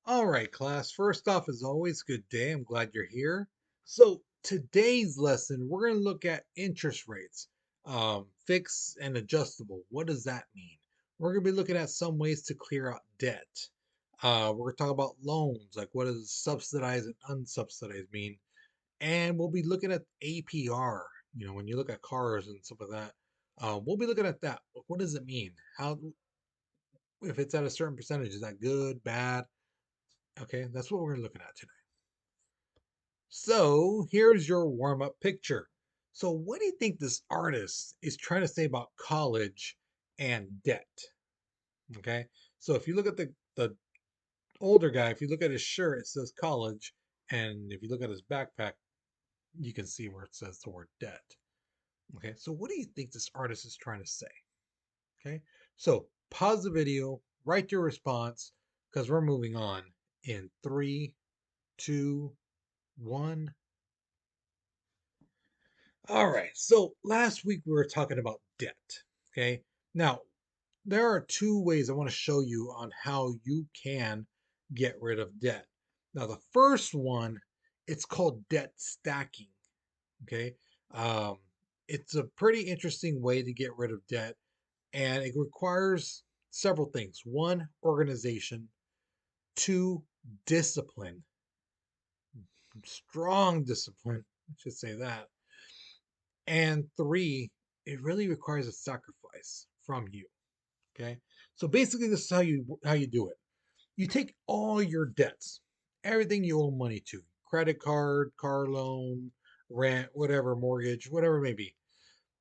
All right, class. First off, as always, good day. I'm glad you're here. So, today's lesson, we're going to look at interest rates, fixed and adjustable. What does that mean? We're going to be looking at some ways to clear out debt. We're going to talk about loans, like what does subsidized and unsubsidized mean? And we'll be looking at APR. When you look at cars and stuff like that, we'll be looking at that. What does it mean? How, if it's at a certain percentage, is that good, bad? Okay, that's what we're looking at today. So here's your warm up picture. So, what do you think this artist is trying to say about college and debt? Okay, so if you look at the older guy, if you look at his shirt, it says college, and if you look at his backpack, you can see where it says the word debt. Okay, so what do you think this artist is trying to say? Okay, so pause the video, write your response, because we're moving on in three, two, one. All right. So last week we were talking about debt. Okay. Now, there are two ways I want to show you on how you can get rid of debt. Now, the first one, it's called debt stacking. Okay. Um, it's a pretty interesting way to get rid of debt, and it requires several things. One, organization. Two, discipline, strong discipline. I should say that. And three, it really requires a sacrifice from you. Okay. So basically, this is how you do it. You take all your debts, everything you owe money to, credit card, car loan, rent, whatever, mortgage, whatever it may be.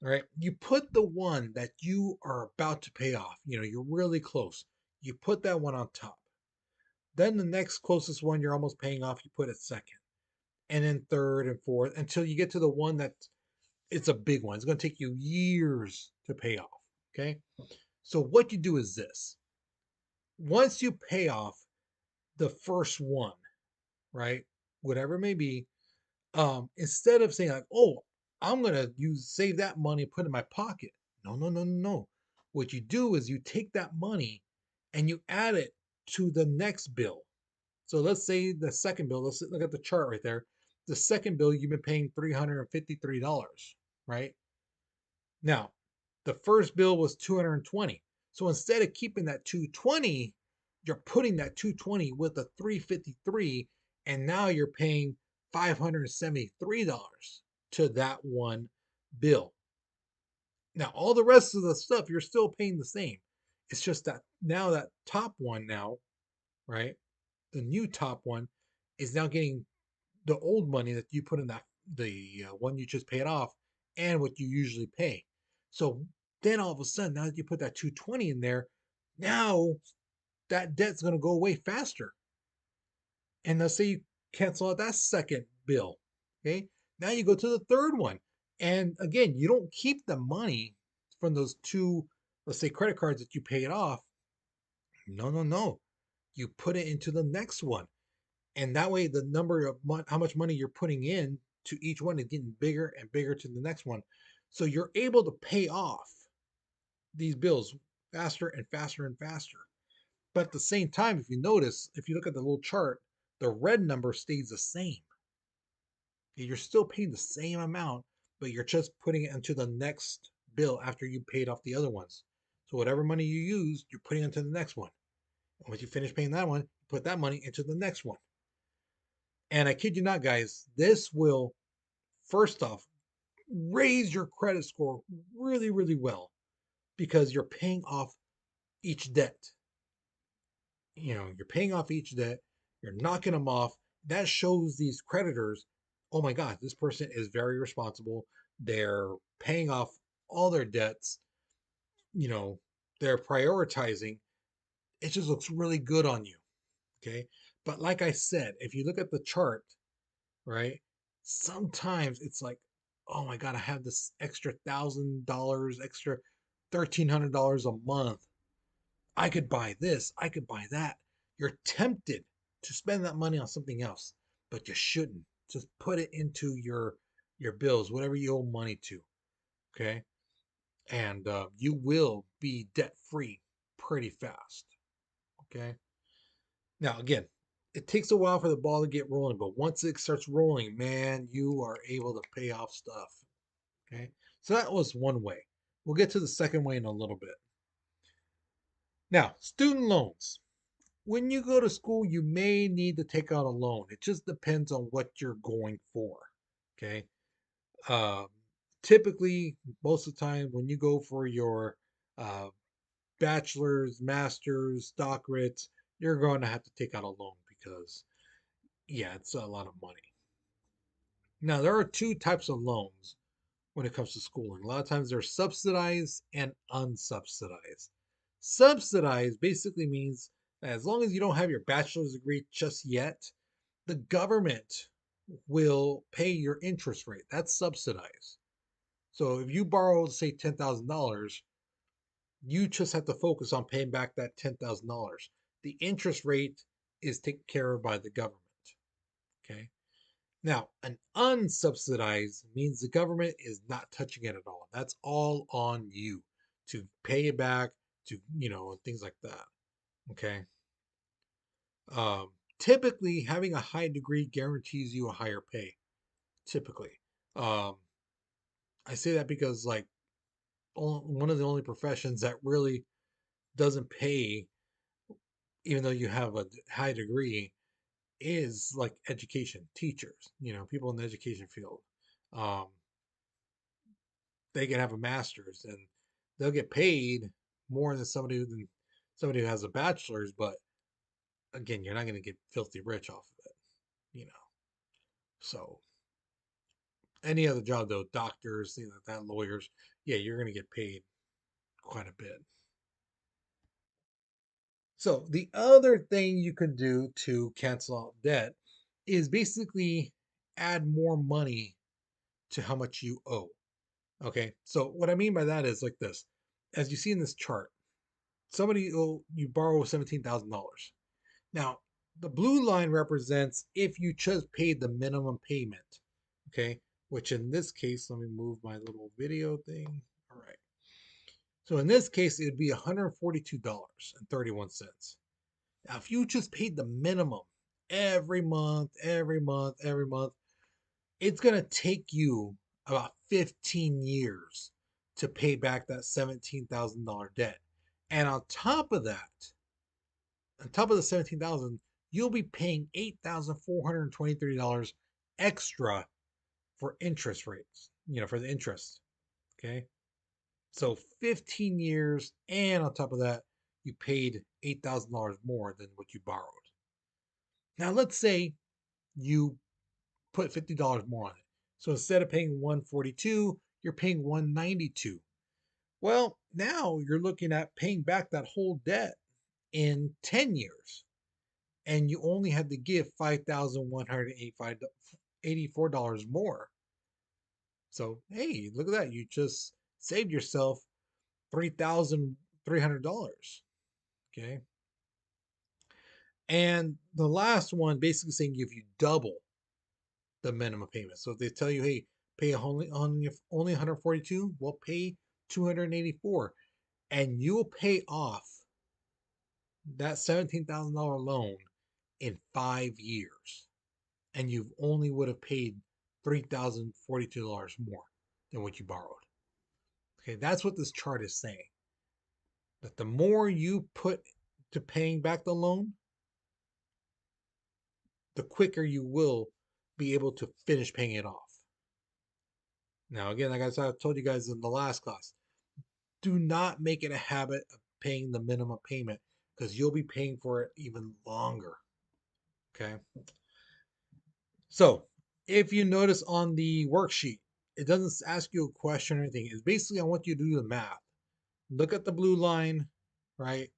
All right. You put the one that you are about to pay off, you're really close. You put that one on top. Then the next closest one you're almost paying off, you put it second. And then third and fourth until you get to the one that it's a big one. It's going to take you years to pay off. Okay. So what you do is this: once you pay off the first one, right, whatever it may be, instead of saying like, "Oh, I'm gonna use save that money, put it in my pocket." No, no, no, no, no. What you do is you take that money and you add it to the next bill. So let's say the second bill. Let's look at the chart right there. The second bill you've been paying $353, right? Now, the first bill was 220. So instead of keeping that 220, you're putting that 220 with a 353, and now you're paying $573 to that one bill. Now, all the rest of the stuff you're still paying the same. It's just that now that top one now, right? The new top one is now getting the old money that you put in that the one you just paid off and what you usually pay. So then all of a sudden, now that you put that 220 in there, now that debt's going to go away faster. And let's say you cancel out that second bill. Okay. Now you go to the third one. And again, you don't keep the money from those two, let's say, credit cards that you paid off. No, no, no. You put it into the next one. And that way, the number of how much money you're putting in to each one is getting bigger and bigger to the next one. So you're able to pay off these bills faster and faster and faster. But at the same time, if you notice, if you look at the little chart, the red number stays the same. You're still paying the same amount, but you're just putting it into the next bill after you paid off the other ones. So whatever money you used, you're putting into the next one. And once you finish paying that one, put that money into the next one. And I kid you not, guys, this will first off raise your credit score really, really well because you're paying off each debt. You're paying off each debt, you're knocking them off. That shows these creditors, oh my God, this person is very responsible. They're paying off all their debts, you know, they're prioritizing. It just looks really good on you. Okay. But like I said, if you look at the chart, right? Sometimes it's like, oh my God, I have this extra $1,000, extra $1,300 a month. I could buy this, I could buy that. You're tempted to spend that money on something else, but you shouldn't. Just put it into your bills, whatever you owe money to. Okay, and you will be debt free pretty fast. Okay. Now again, it takes a while for the ball to get rolling, but once it starts rolling, man, you are able to pay off stuff. Okay. So that was one way. We'll get to the second way in a little bit. Now, student loans. When you go to school, you may need to take out a loan. It just depends on what you're going for. Okay. Um, Typically, most of the time, when you go for your uh, bachelor's, master's, doctorates, you're going to have to take out a loan because, yeah, it's a lot of money. Now, there are two types of loans when it comes to schooling. A lot of times they're subsidized and unsubsidized. Subsidized basically means that as long as you don't have your bachelor's degree just yet, the government will pay your interest rate. That's subsidized. So if you borrow, say, $10,000, you just have to focus on paying back that $10,000. The interest rate is taken care of by the government. Okay. Now, an unsubsidized means the government is not touching it at all. That's all on you to pay it back, to, and things like that. Okay. Um, Typically, having a high degree guarantees you a higher pay. Typically. Um, I say that because, like, one of the only professions that really doesn't pay, even though you have a high degree, is like education, teachers, people in the education field. Um, they can have a master's and they'll get paid more than somebody who has a bachelor's, but again, you're not going to get filthy rich off of it. So any other job though, doctors, things like that, lawyers, yeah, you're going to get paid quite a bit. So the other thing you can do to cancel out debt is basically add more money to how much you owe. Okay, so what I mean by that is like this: as you see in this chart, you borrow $17,000. Now, the blue line represents if you just paid the minimum payment. Okay, which in this case, let me move my little video thing. All right. So in this case, it would be $142.31. Now, if you just paid the minimum every month, every month, every month, it's going to take you about 15 years to pay back that $17,000 debt. And on top of the 17,000, you'll be paying $8,423 extra for interest rates, for the interest. Okay. So 15 years, and on top of that, you paid $8,000 more than what you borrowed. Now, let's say you put $50 more on it. So instead of paying 142, you're paying 192. Well, now you're looking at paying back that whole debt in 10 years. And you only had to give $5,184 more. So, hey, look at that. You just saved yourself $3,300. Okay. And the last one basically saying if you double the minimum payment. So if they tell you, hey, pay only 142, well, pay 284, and you'll pay off that $17,000 loan in 5 years, and you only would have paid $3,042 more than what you borrowed. Okay, that's what this chart is saying. That the more you put to paying back the loan, the quicker you will be able to finish paying it off. Now, again, like I told you guys in the last class, do not make it a habit of paying the minimum payment because you'll be paying for it even longer. Okay. So, if you notice on the worksheet, it doesn't ask you a question or anything. It's basically, I want you to do the math. Look at the blue line, right?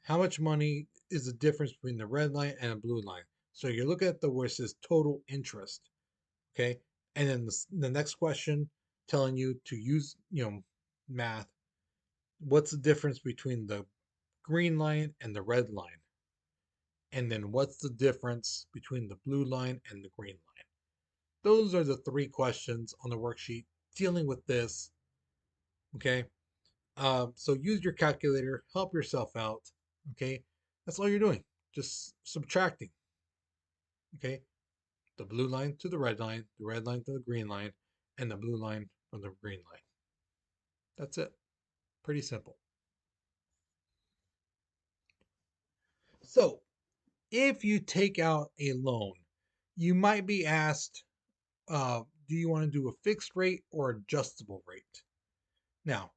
How much money is the difference between the red line and the blue line? So you look at the where it says total interest, okay? And then the next question telling you to use, math. What's the difference between the green line and the red line? And then what's the difference between the blue line and the green line? Those are the three questions on the worksheet dealing with this, okay? So use your calculator, help yourself out, okay? That's all you're doing. just subtracting. Okay, the blue line to the red line to the green line, and the blue line from the green line. That's it. Pretty simple. So, if you take out a loan, you might be asked, do you want to do a fixed rate or adjustable rate? Now,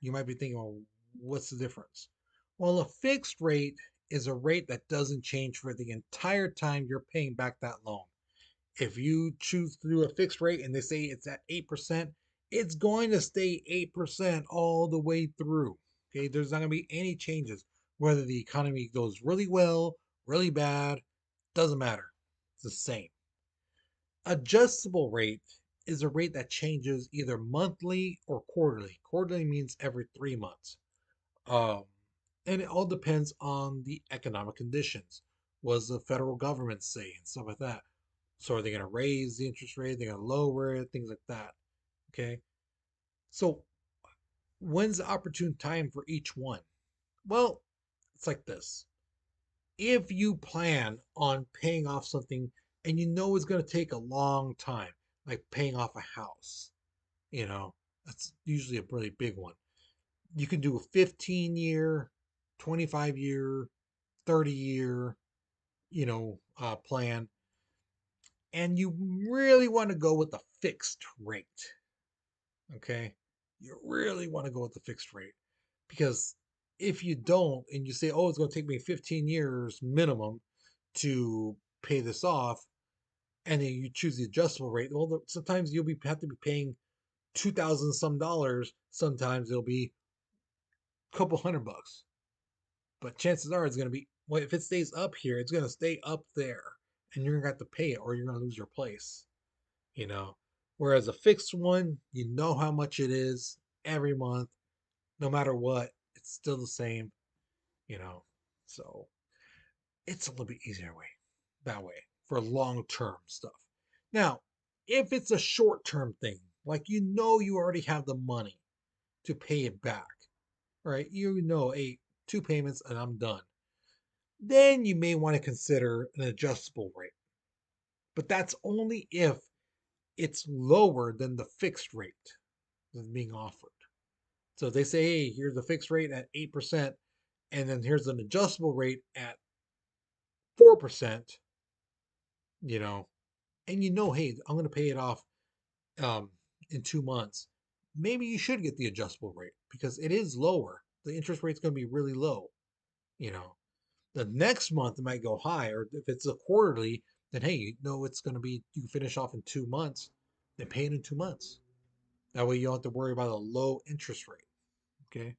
you might be thinking, well, what's the difference? Well, a fixed rate is a rate that doesn't change for the entire time you're paying back that loan. If you choose to do a fixed rate and they say it's at 8%, it's going to stay 8% all the way through. Okay, there's not going to be any changes. Whether the economy goes really well, really bad, doesn't matter. It's the same. Adjustable rate is a rate that changes either monthly or quarterly. Quarterly means every 3 months. Um, and it all depends on the economic conditions. What does the federal government say and stuff like that? So are they going to raise the interest rate? They're going to lower it, things like that. Okay. So when's the opportune time for each one? Well, it's like this. If you plan on paying off something and you know it's going to take a long time, like paying off a house, you know, that's usually a really big one. You can do a 15-year, 25-year, 30-year, plan, and you really want to go with the fixed rate. Okay, you really want to go with the fixed rate because if you don't and you say, oh, it's going to take me 15 years minimum to pay this off, and then you choose the adjustable rate, well, sometimes you'll have to be paying 2,000 some dollars. Sometimes it'll be a couple $100. But chances are it's going to be, well, if it stays up here, it's going to stay up there, and you're going to have to pay it, or you're going to lose your place. You know, whereas a fixed one, you know how much it is every month, no matter what, it's still the same. You know, so it's a little bit easier way that way for long term stuff. Now, if it's a short term thing, like you already have the money to pay it back, right? Hey, 2 payments and I'm done. Then you may want to consider an adjustable rate. But that's only if it's lower than the fixed rate that's being offered. So they say, hey, here's a fixed rate at 8%, and then here's an adjustable rate at 4%, you know, and hey, I'm going to pay it off um, in 2 months. Maybe you should get the adjustable rate because it is lower. The interest rate's going to be really low, you know. The next month it might go high, or if it's a quarterly, then hey, it's going to be, you can finish off in 2 months, then pay it in 2 months. That way you don't have to worry about a low interest rate. Okay.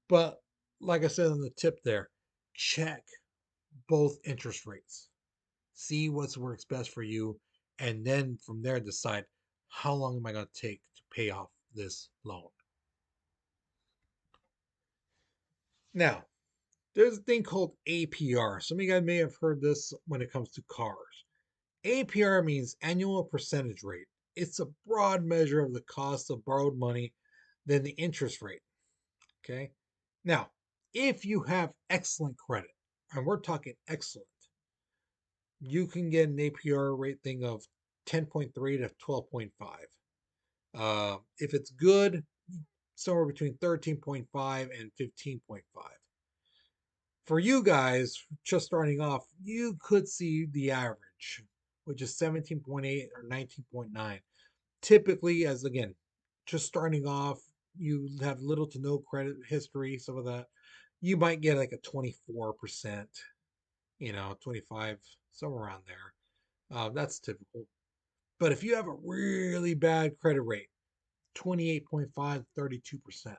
But like I said on the tip there, check both interest rates. See what works best for you. And then from there, decide how long am I going to take to pay off this loan. Now, there's a thing called APR. Some of you guys may have heard this when it comes to cars. APR means annual percentage rate. It's a broad measure of the cost of borrowed money than the interest rate. Okay. Now, if you have excellent credit, and we're talking excellent, you can get an APR rating of 10.3 to 12.5. If it's good, somewhere between 13.5 and 15.5. For you guys just starting off, you could see the average, which is 17.8 or 19.9. Typically, as again, just starting off, you have little to no credit history, some of that. You might get like a 24%, 25, somewhere around there. That's typical. But if you have a really bad credit rate, 28.5, 32%.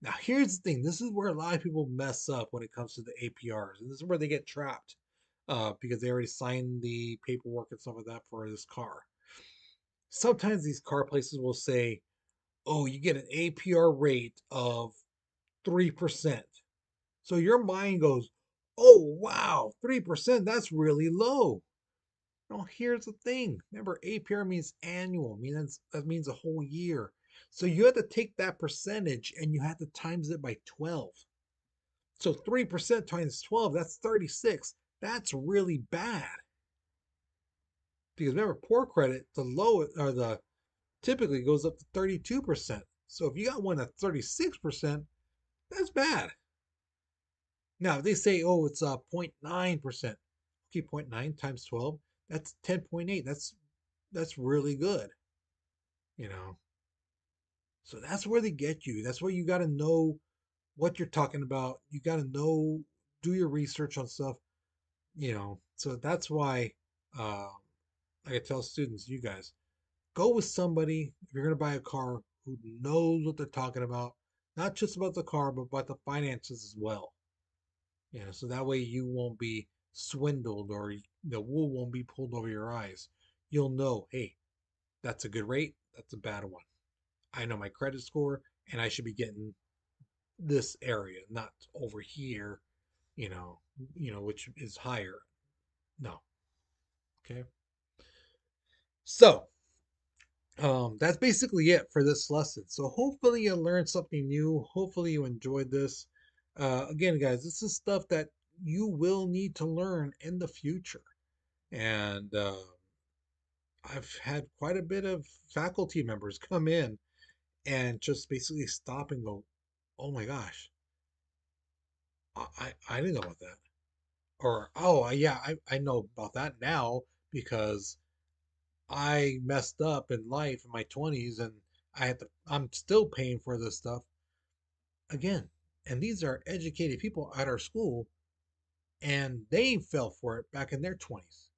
Now, here's the thing, this is where a lot of people mess up when it comes to the APRs, and this is where they get trapped because they already signed the paperwork and stuff like that for this car. Sometimes these car places will say, oh, you get an APR rate of 3%. So your mind goes, oh, wow, 3%, that's really low. No, here's the thing. Remember, APR means annual. That means a whole year. So you have to take that percentage and you have to times it by 12. So 3% times 12, that's 36. That's really bad. Because remember, poor credit, the low or the typically goes up to 32%. So if you got one at 36%, that's bad. Now, if they say, oh, it's 0.9%, okay, zero point 0.9 times 12, that's 10.8. That's really good, you know. So that's where they get you. That's where you got to know what you're talking about. You got to know, do your research on stuff, you know. So that's why, uh, like I tell students, you guys, go with somebody if you're going to buy a car who knows what they're talking about, not just about the car, but about the finances as well. You know, so that way you won't be swindled or the wool won't be pulled over your eyes. You'll know, hey, that's a good rate, that's a bad one. I know my credit score, and I should be getting this area, not over here, which is higher. No. Okay. So that's basically it for this lesson. So hopefully you learned something new. Hopefully you enjoyed this. Again, guys, this is stuff that you will need to learn in the future. And I've had quite a bit of faculty members come in and just basically stop and go, "Oh my gosh, I didn't know about that," or "Oh yeah, I know about that now because I messed up in life in my 20s and I'm still paying for this stuff again." And these are educated people at our school and they fell for it back in their 20s.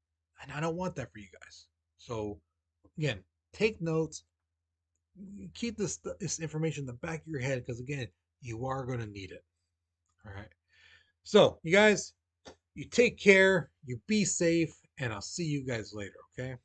And I don't want that for you guys. So again, take notes, keep this information in the back of your head because again, you are going to need it. All right. So, you guys, you take care, you be safe, and I'll see you guys later, okay?